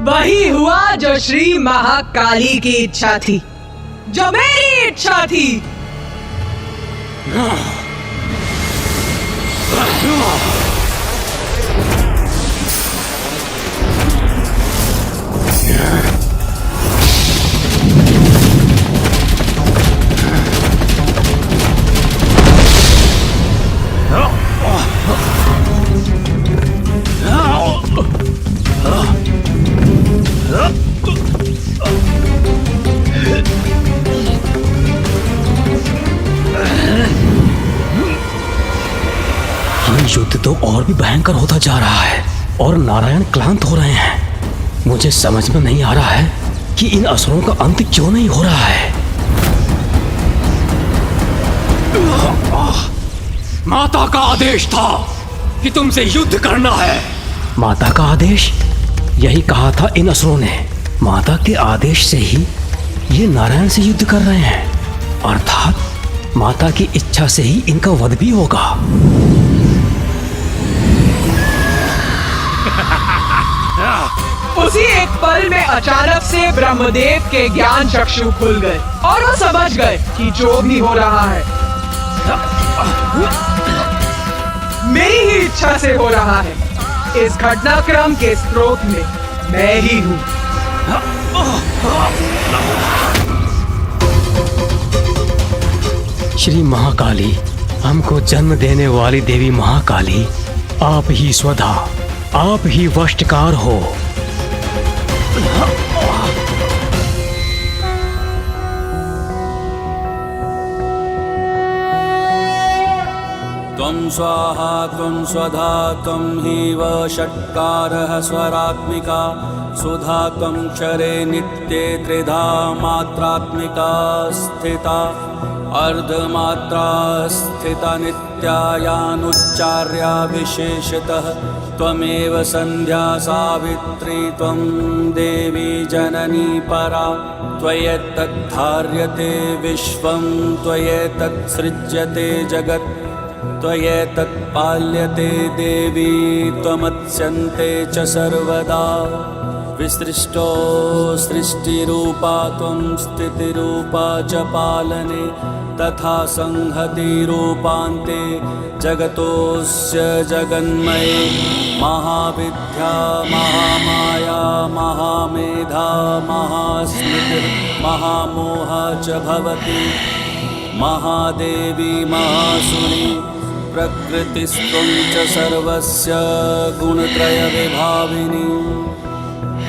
वही हुआ जो श्री महाकाली की इच्छा थी, जो मेरी इच्छा थी। युद्ध तो और भी भयंकर होता जा रहा है और नारायण क्लांत हो रहे हैं। मुझे समझ में नहीं आ रहा है कि इन असुरों का अंत क्यों नहीं हो रहा है। माता का आदेश था कि तुमसे युद्ध करना है। माता का आदेश? यही कहा था इन असुरों ने। माता के आदेश से ही ये नारायण से युद्ध कर रहे हैं, अर्थात माता की इच्छा से ही इनका वध भी होगा। उसी एक पल में अचानक से ब्रह्मदेव के ज्ञान चक्षु खुल गए और वो समझ गए कि जो भी हो रहा है मेरी ही इच्छा से हो रहा है। इस घटनाक्रम के स्रोत में मैं ही हूँ। श्री महाकाली, हमको जन्म देने वाली देवी महाकाली, आप ही स्वधा, आप ही वशकार हो। त्वं स्वाहा त्वं स्वधा त्वं हि वषट्कारः स्वरात्मिका सुधा त्वं क्षरे नित्ये त्रिधा मात्रात्मिका स्थिता अर्धमात्रा स्थिता नित्यायानुच्चार्या विशेषतः त्वमेव संध्या सावित्री त्वं देवी जननी परा त्वयैतद्धार्यते विश्वं त्वयैतत्सृज्यते जगत् त्वयैतत्पाल्यते देवी त्वमत्स्यन्ते च सर्वदा विसृष्टो सृष्टिरूपा त्वं स्थितिरूपा च पालने तथा संहतिरूपान्ते जगतोऽस्य जगन्मये महाविद्या महामाया महामेधा महास्मृतिर् महामोहा च भवति महादेवी महासुरी प्रकृतिस्त्वं च सर्वस्य गुणत्रयविभाविनी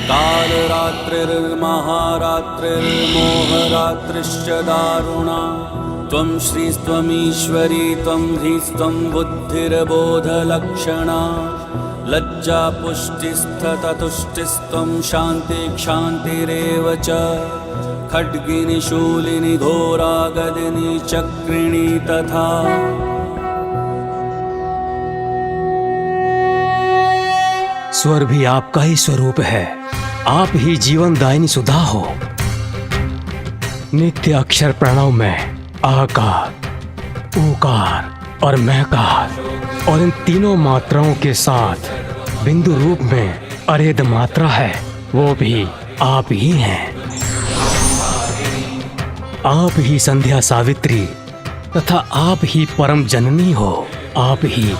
कालरात्रिर्महारात्रिर्मोहरात्रिश्च दारुणा त्वं श्रीस्त्वमीश्वरी त्वं ह्रीस्त्वं बुद्धिर्बोधलक्षणा लज्जा पुष्टिस्ततुष्टिस्त्वं शान्तिक्षान्तिरेव च खड्गिनी शूलिनी घोरा गदिनी चक्रिणी तथा स्वर भी आपका ही स्वरूप है। आप ही जीवन दायिनी सुधा हो। नित्य अक्षर प्रणव में आकार, ऊकार और महकार और इन तीनों मात्राओं के साथ बिंदु रूप में अरेद मात्रा है, वो भी आप ही हैं। आप ही संध्या सावित्री तथा आप ही परम जननी हो। आप ही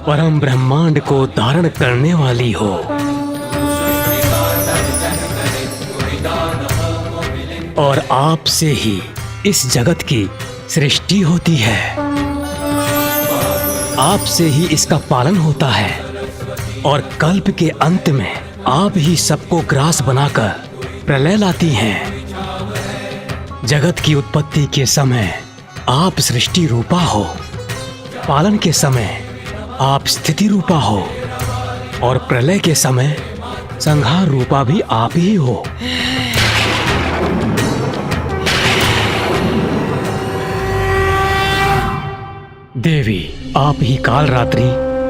परम ब्रह्मांड को धारण करने वाली हो। और आपसे ही इस जगत की सृष्टि होती है। आपसे ही इसका पालन होता है और कल्प के अंत में आप ही सबको ग्रास बनाकर प्रलय लाती हैं। जगत की उत्पत्ति के समय आप सृष्टि रूपा हो, पालन के समय आप स्थिति रूपा हो और प्रलय के समय संहार रूपा भी आप ही हो। देवी, आप ही कालरात्रि,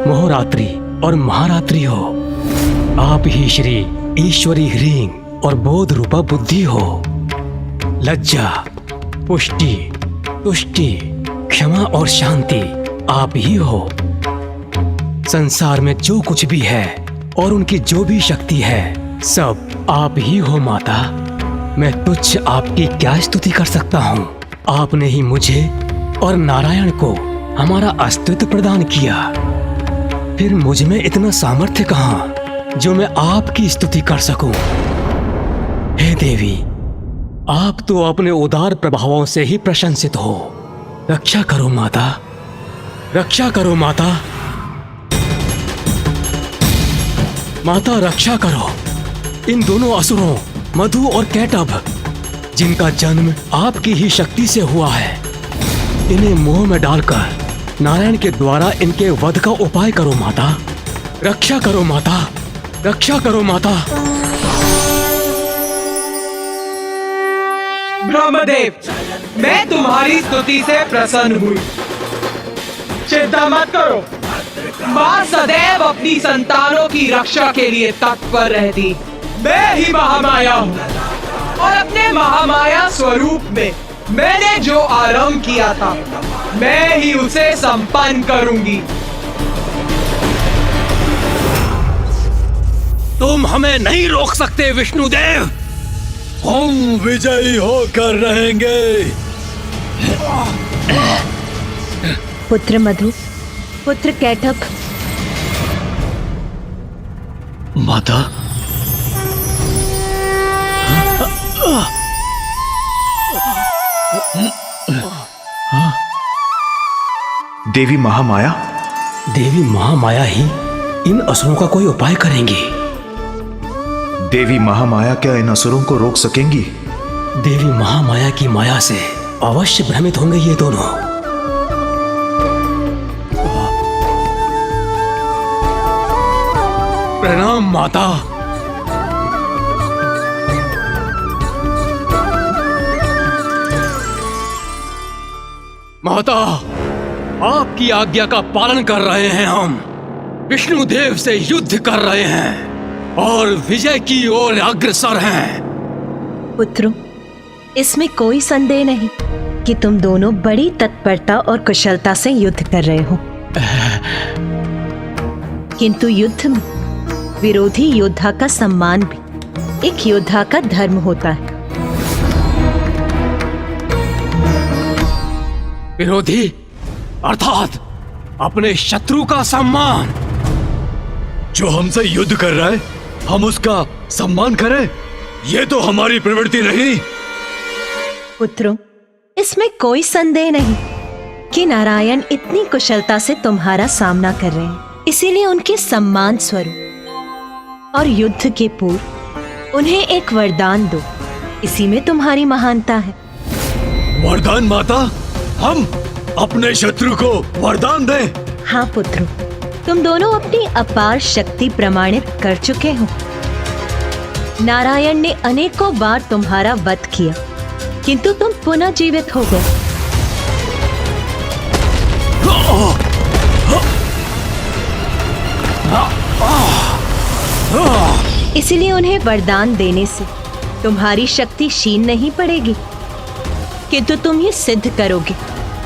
मोहरात्रि और महारात्रि हो। आप ही श्री ईश्वरी ह्रीं और बोध रूपा बुद्धि हो। लज्जा, पुष्टि, तुष्टि, क्षमा और शांति आप ही हो। संसार में जो कुछ भी है और उनकी जो भी शक्ति है, सब आप ही हो माता। मैं तुच्छ आपकी क्या स्तुति कर सकता हूँ। आपने ही मुझे और नारायण को हमारा अस्तित्व प्रदान किया। फिर मुझ में इतना सामर्थ्य कहाँ जो मैं आपकी स्तुति कर सकूं। हे देवी, आप तो अपने उदार प्रभावों से ही प्रशंसित हो। रक्षा करो माता, रक्षा करो माता। माता रक्षा करो इन दोनों असुरों मधु और कैटभ, जिनका जन्म आपकी ही शक्ति से हुआ है। इन्हें मोह में डालकर नारायण के द्वारा इनके वध का उपाय करो माता। रक्षा करो माता, रक्षा करो माता। ब्रह्मदेव, मैं तुम्हारी स्तुति से प्रसन्न हुई। चिंता मत करो, माँ सदैव अपनी संतानों की रक्षा के लिए तत्पर रहती। मैं ही महामाया हूँ और अपने महामाया स्वरूप में मैंने जो आरंभ किया था, मैं ही उसे संपन्न करूंगी। तुम हमें नहीं रोक सकते विष्णुदेव। हम विजयी होकर रहेंगे। पुत्र मधु, पुत्र कैटभ। माता, देवी महामाया। देवी महामाया ही इन असुरों का कोई उपाय करेंगी। देवी महामाया क्या इन असुरों को रोक सकेंगी? देवी महामाया की माया से अवश्य भ्रमित होंगे ये दोनों। प्रणाम माता। माता, आपकी आज्ञा का पालन कर रहे हैं हम। विष्णुदेव से युद्ध कर रहे हैं और विजय की ओर अग्रसर हैं। पुत्रों, इसमें कोई संदेह नहीं कि तुम दोनों बड़ी तत्परता और कुशलता से युद्ध कर रहे हो। किंतु युद्ध में विरोधी योद्धा का सम्मान भी एक योद्धा का धर्म होता है। विरोधी अर्थात अपने शत्रु का सम्मान। जो हमसे युद्ध कर रहा है, हम उसका सम्मान करें, ये तो हमारी प्रवृत्ति नहीं। पुत्रों, इसमें कोई संदेह नहीं कि नारायण इतनी कुशलता से तुम्हारा सामना कर रहे हैं। इसीलिए उनके सम्मान स्वरूप और युद्ध के पूर्व उन्हें एक वरदान दो। इसी में तुम्हारी महानता है। वरदान माता? हम अपने शत्रु को वरदान दें? हाँ पुत्रों, तुम दोनों अपनी अपार शक्ति प्रमाणित कर चुके हो। नारायण ने अनेकों बार तुम्हारा वध किया, किंतु तुम पुनः जीवित हो गए। इसलिए उन्हें वरदान देने से तुम्हारी शक्ति क्षीण नहीं पड़ेगी, किंतु तुम ये सिद्ध करोगे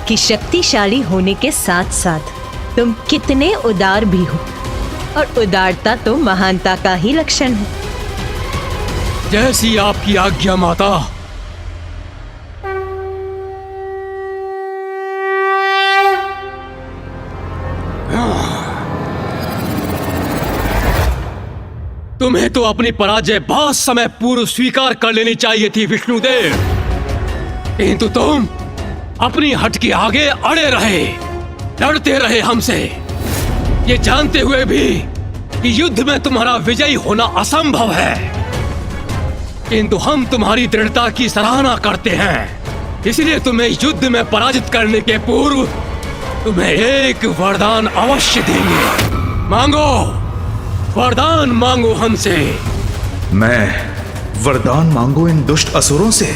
कि शक्तिशाली होने के साथ साथ तुम कितने उदार भी हो, और उदारता तो महानता का ही लक्षण है। जैसी आपकी आज्ञा माता। तुम्हें तो अपनी पराजय बहुत समय पूर्व स्वीकार कर लेनी चाहिए थी विष्णुदेव, किंतु तुम अपनी हट के आगे अड़े रहे, लड़ते रहे हमसे, ये जानते हुए भी कि युद्ध में तुम्हारा विजयी होना असंभव है। किंतु हम तुम्हारी दृढ़ता की सराहना करते हैं, इसलिए तुम्हें युद्ध में पराजित करने के पूर्व तुम्हें एक वरदान अवश्य देंगे। मांगो, वरदान मांगो हमसे। मैं वरदान मांगू इन दुष्ट असुरों से?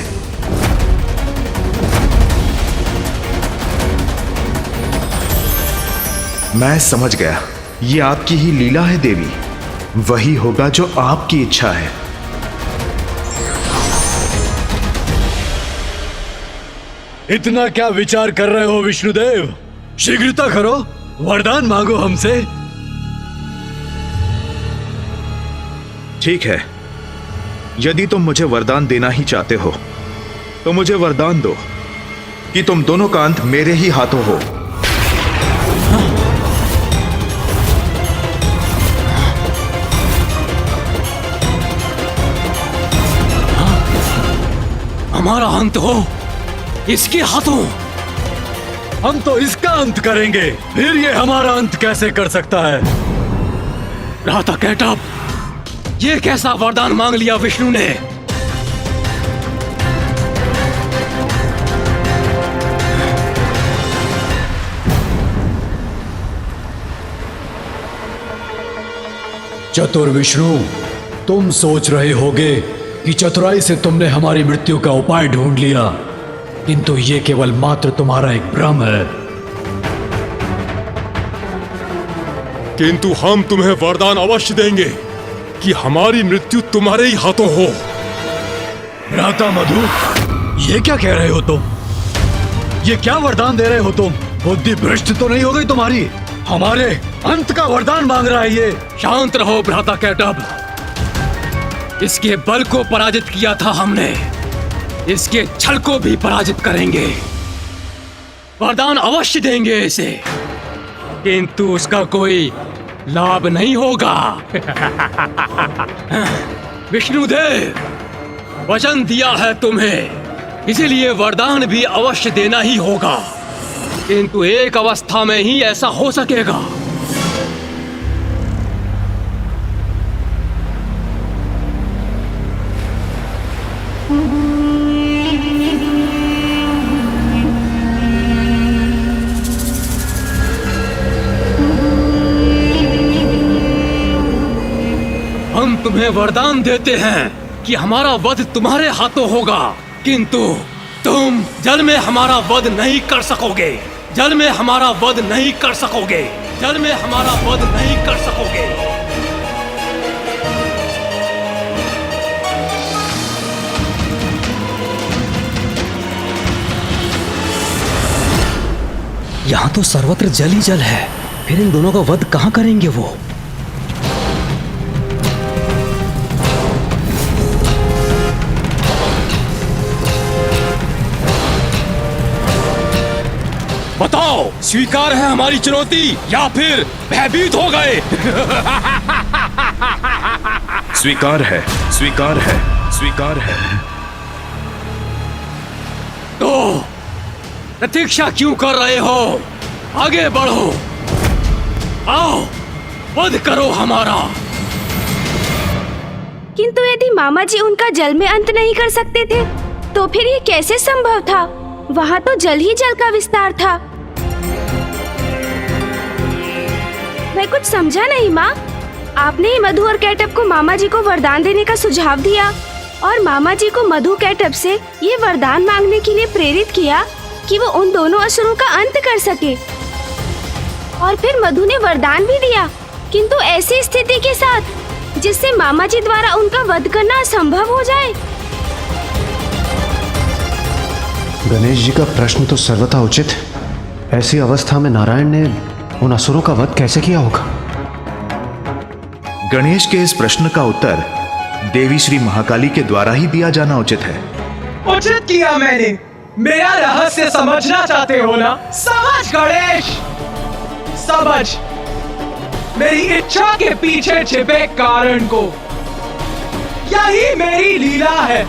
मैं समझ गया, ये आपकी ही लीला है देवी। वही होगा जो आपकी इच्छा है। इतना क्या विचार कर रहे हो विष्णुदेव? शीघ्रता करो, वरदान मांगो हमसे। ठीक है, यदि तुम मुझे वरदान देना ही चाहते हो तो मुझे वरदान दो कि तुम दोनों का अंत मेरे ही हाथों हो। हमारा अंत हो इसके हाथों? हम तो इसका अंत करेंगे, फिर ये हमारा अंत कैसे कर सकता है? राता कैटअप, ये कैसा वरदान मांग लिया विष्णु ने? चतुर विष्णु, तुम सोच रहे होगे कि चतुराई से तुमने हमारी मृत्यु का उपाय ढूंढ लिया, किंतु ये केवल मात्र तुम्हारा एक भ्रम है। किंतु हम तुम्हें वरदान अवश्य देंगे कि हमारी मृत्यु तुम्हारे ही हाथों हो। राता मधु, ये क्या कह रहे हो तुम? ये क्या वरदान दे रहे हो तुम? बुद्धि भ्रष्ट तो नहीं हो गई तुम्हारी? हमारे अंत का वरदान मांग रहा है ये। शांत रहो भ्राता कैटअप, इसके बल को पराजित किया था हमने, इसके छल को भी पराजित करेंगे। वरदान अवश्य देंगे इसे, किंतु उसका कोई लाभ नहीं होगा। विष्णुदेव, वचन दिया है तुम्हें, इसीलिए वरदान भी अवश्य देना ही होगा, किंतु एक अवस्था में ही ऐसा हो सकेगा। हम तुम्हें वरदान देते हैं कि हमारा वध तुम्हारे हाथों होगा, किंतु तुम जल में हमारा वध नहीं कर सकोगे। जल में हमारा वध नहीं कर सकोगे। जल में हमारा वध नहीं कर सकोगे। यहाँ तो सर्वत्र जल ही जल है, फिर इन दोनों का वध कहाँ करेंगे वो? बताओ, स्वीकार है हमारी चुनौती या फिर भयभीत हो गए? स्वीकार है, स्वीकार है, स्वीकार है। तो प्रतीक्षा क्यों कर रहे हो? आगे बढ़ो, आओ वध करो हमारा। किंतु यदि मामा जी उनका जल में अंत नहीं कर सकते थे, तो फिर ये कैसे संभव था? वहाँ तो जल ही जल का विस्तार था। मैं कुछ समझा नहीं माँ। आपने ही मधु और कैटअप को मामा जी को वरदान देने का सुझाव दिया और मामा जी को मधु कैटअप से ये वरदान मांगने के लिए प्रेरित किया कि वो उन दोनों असुरों का अंत कर सके। और फिर मधु ने वरदान भी दिया, किंतु ऐसी स्थिति के साथ जिससे मामा जी द्वारा उनका वध करना असंभव हो जाए। गणेश जी का प्रश्न तो सर्वथा उचित है। ऐसी अवस्था में नारायण ने उन असुरों का वध कैसे किया होगा? गणेश के इस प्रश्न का उत्तर देवी श्री महाकाली के द्वारा ही दिया जाना उचित है। उचित किया मैंने। मेरा रहस्य समझना चाहते हो ना? समझ गणेश, समझ मेरी इच्छा के पीछे छिपे कारण को। यही मेरी लीला है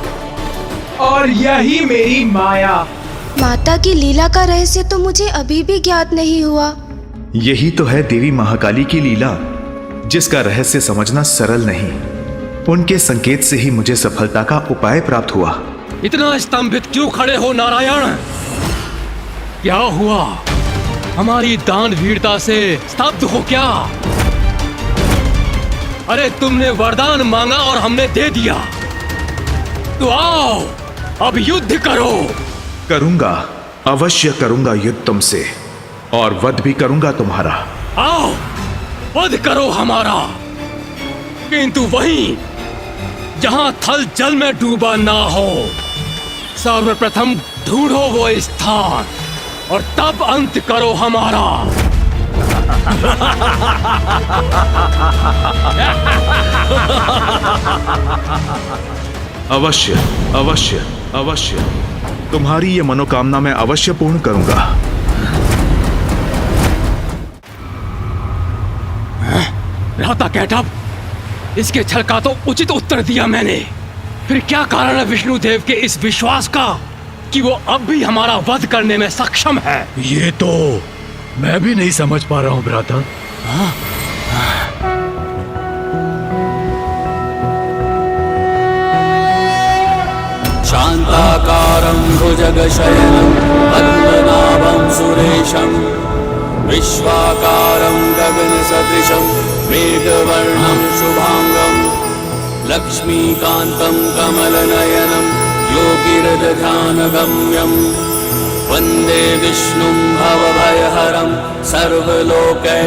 और यही मेरी माया। माता की लीला का रहस्य तो मुझे अभी भी ज्ञात नहीं हुआ। यही तो है देवी महाकाली की लीला, जिसका रहस्य समझना सरल नहीं। उनके संकेत से ही मुझे सफलता का उपाय प्राप्त हुआ। इतना स्तंभित क्यों खड़े हो नारायण? क्या हुआ? हमारी दान वीरता से स्तब्ध हो क्या? अरे तुमने वरदान मांगा और हमने दे दिया, तो आओ अब युद्ध करो। करूंगा, अवश्य करूंगा युद्ध तुमसे, और वध भी करूंगा तुम्हारा। आओ वध करो हमारा, किंतु वहीं जहां थल जल में डूबा ना हो। सर्वप्रथम ढूंढो वो स्थान और तब अंत करो हमारा। अवश्य अवश्य अवश्य तुम्हारी ये मनोकामना मैं अवश्य पूर्ण करूंगा। भ्राता कैटअप, इसके छल का तो उचित उत्तर दिया मैंने। फिर क्या कारण है विष्णुदेव के इस विश्वास का कि वो अब भी हमारा वध करने में सक्षम है? ये तो मैं भी नहीं समझ पा रहा हूँ भ्राता। शान्ताकारं भुजगशयनं पद्मनाभं सुरेशं विश्वाकारं गगनसदृशं मेघवर्णं शुभांगं लक्ष्मीकान्तं कमलनयनं योगिरध्यानगम्यं वन्दे विष्णुं भवभयहरं सर्वलोकैकनाथम्।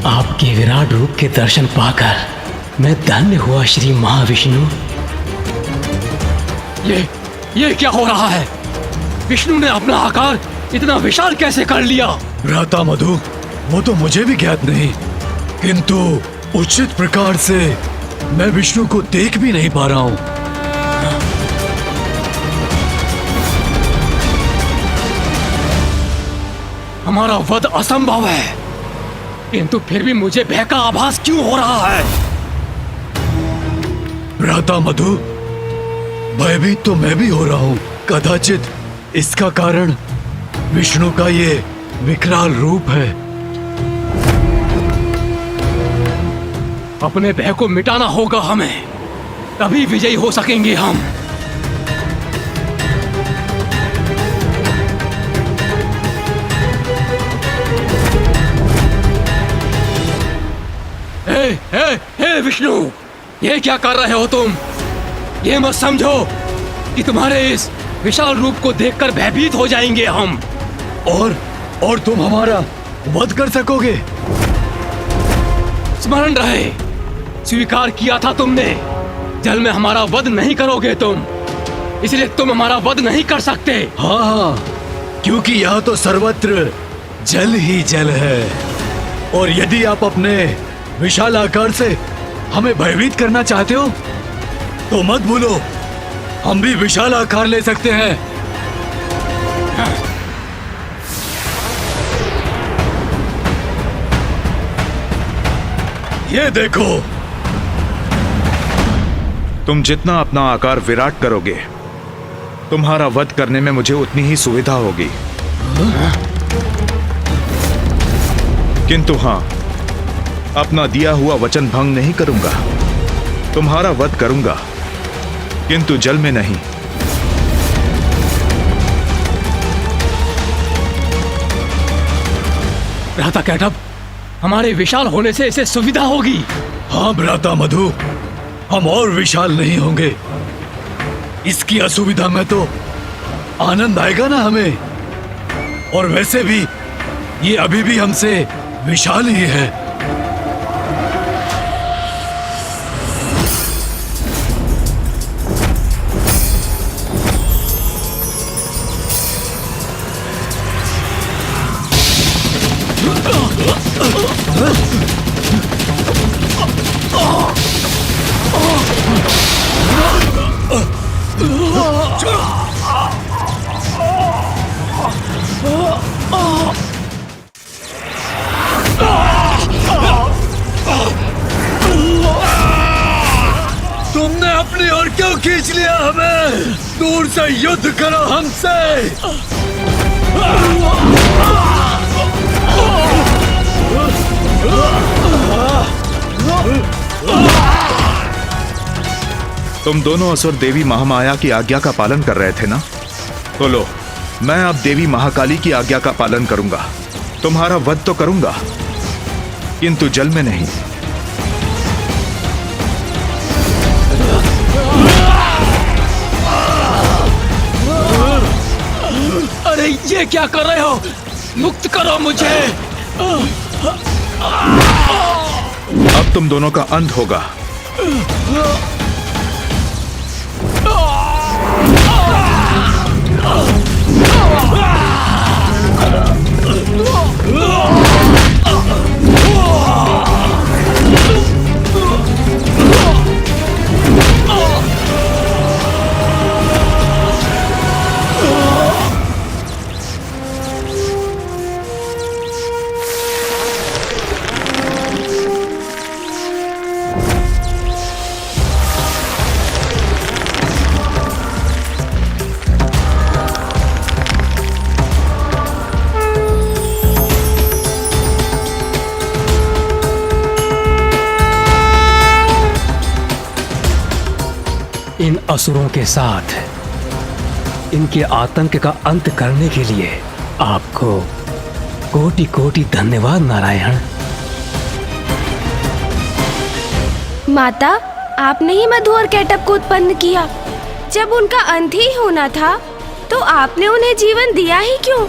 आपके विराट रूप के दर्शन पाकर मैं धन्य हुआ श्री महाविष्णु। ये क्या हो रहा है? विष्णु ने अपना आकार इतना विशाल कैसे कर लिया? भ्राता मधु, वो तो मुझे भी ज्ञात नहीं, किंतु उचित प्रकार से मैं विष्णु को देख भी नहीं पा रहा हूँ। हमारा वध असंभव है, किंतु फिर भी मुझे भय का आभास क्यों हो रहा है? भ्राता मधु, भयभीत तो मैं भी हो रहा हूँ। कदाचित इसका कारण विष्णु का ये विकराल रूप है। अपने भय को मिटाना होगा हमें, तभी विजयी हो सकेंगे हम। हे विष्णु, ये क्या कर रहे हो तुम? ये मत समझो कि तुम्हारे इस विशाल रूप को देखकर भयभीत हो जाएंगे हम। और तुम हमारा वध कर सकोगे? स्मरण रहे, स्वीकार किया था तुमने, जल में हमारा वध नहीं करोगे तुम, इसलिए तुम हमारा वध नहीं कर सकते। हाँ, क्योंकि यह तो सर्वत्र जल ही जल है, और यदि आप अपने विशाल आकार से हमें भयभीत करना चाहते हो तो मत भूलो, हम भी विशाल आकार ले सकते हैं। ये देखो। तुम जितना अपना आकार विराट करोगे, तुम्हारा वध करने में मुझे उतनी ही सुविधा होगी। किंतु हां, अपना दिया हुआ वचन भंग नहीं करूंगा। तुम्हारा वध करूंगा, किंतु जल में नहीं। भ्राता कैटअप, हमारे विशाल होने से इसे सुविधा होगी। हाँ भ्राता मधु, हम और विशाल नहीं होंगे। इसकी असुविधा में तो आनंद आएगा ना हमें, और वैसे भी ये अभी भी हमसे विशाल ही है। तुमने अपनी ओर क्यों खींच लिया हमें? दूर से युद्ध करो हमसे। तुम दोनों असुर देवी महामाया की आज्ञा का पालन कर रहे थे ना? तो लो, मैं अब देवी महाकाली की आज्ञा का पालन करूंगा। तुम्हारा वध तो करूंगा, किंतु जल में नहीं। अरे ये क्या कर रहे हो? मुक्त करो मुझे। अब तुम दोनों का अंत होगा। इन असुरों के साथ इनके आतंक का अंत करने के लिए आपको कोटि कोटि धन्यवाद नारायण। माता, आपने ही मधु और केटप को उत्पन्न किया। जब उनका अंत ही होना था तो आपने उन्हें जीवन दिया ही क्यों?